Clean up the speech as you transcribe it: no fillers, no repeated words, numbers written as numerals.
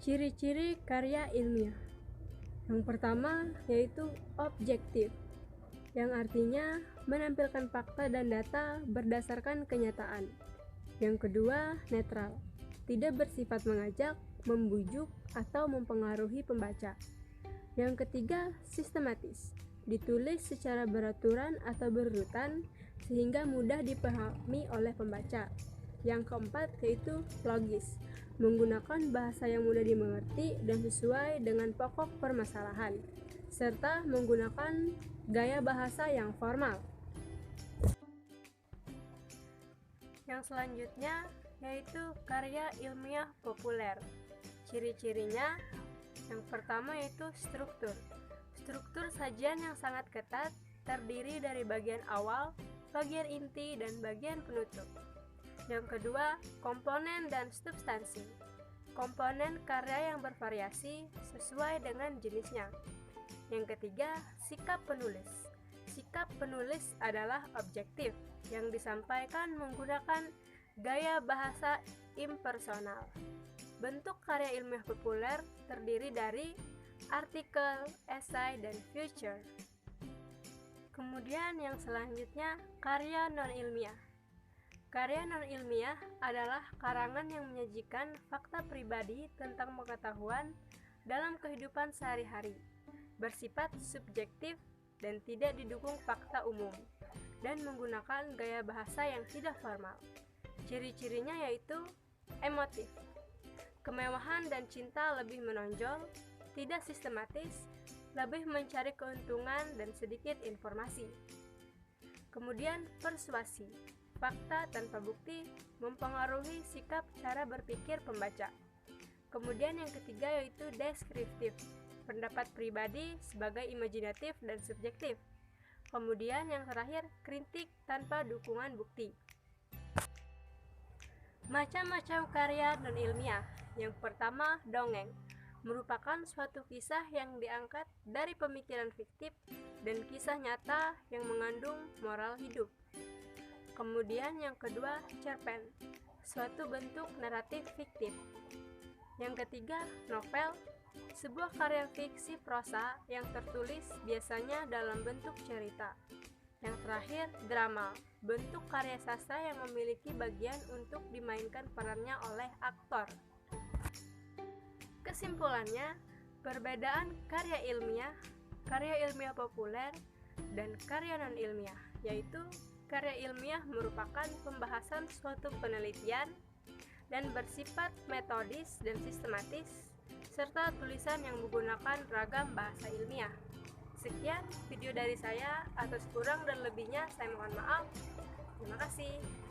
Ciri-ciri karya ilmiah. Yang pertama yaitu objektif, yang artinya menampilkan fakta dan data berdasarkan kenyataan. Yang kedua, netral, tidak bersifat mengajak, membujuk, atau mempengaruhi pembaca. Yang ketiga, sistematis, ditulis secara beraturan atau berurutan sehingga mudah dipahami oleh pembaca. Yang keempat yaitu logis, menggunakan bahasa yang mudah dimengerti dan sesuai dengan pokok permasalahan, serta menggunakan gaya bahasa yang formal. Yang selanjutnya yaitu karya ilmiah populer. Ciri-cirinya, yang pertama yaitu struktur. Struktur sajian yang sangat ketat, terdiri dari bagian awal, bagian inti, dan bagian penutup. Yang kedua, komponen dan substansi. Komponen karya yang bervariasi sesuai dengan jenisnya. Yang ketiga, sikap penulis. Sikap penulis adalah objektif yang disampaikan menggunakan gaya bahasa impersonal. Bentuk karya ilmiah populer terdiri dari artikel, esai, dan feature. Kemudian yang selanjutnya, karya non-ilmiah. Karya non-ilmiah adalah karangan yang menyajikan fakta pribadi tentang pengetahuan dalam kehidupan sehari-hari, bersifat subjektif dan tidak didukung fakta umum, dan menggunakan gaya bahasa yang tidak formal. Ciri-cirinya yaitu emotif, kemewahan dan cinta lebih menonjol, tidak sistematis, lebih mencari keuntungan dan sedikit informasi. Kemudian persuasi, fakta tanpa bukti mempengaruhi sikap cara berpikir pembaca. Kemudian yang ketiga yaitu deskriptif, pendapat pribadi sebagai imajinatif dan subjektif. Kemudian yang terakhir kritik tanpa dukungan bukti. Macam-macam karya non-ilmiah. Yang pertama, dongeng, merupakan suatu kisah yang diangkat dari pemikiran fiktif dan kisah nyata yang mengandung moral hidup. Kemudian yang kedua, cerpen, suatu bentuk naratif fiktif. Yang ketiga, novel, sebuah karya fiksi prosa yang tertulis biasanya dalam bentuk cerita. Yang terakhir, drama, bentuk karya sastra yang memiliki bagian untuk dimainkan perannya oleh aktor. Kesimpulannya, perbedaan karya ilmiah populer, dan karya non-ilmiah, yaitu karya ilmiah merupakan pembahasan suatu penelitian dan bersifat metodis dan sistematis, serta tulisan yang menggunakan ragam bahasa ilmiah. Sekian video dari saya, atas kurang dan lebihnya saya mohon maaf. Terima kasih.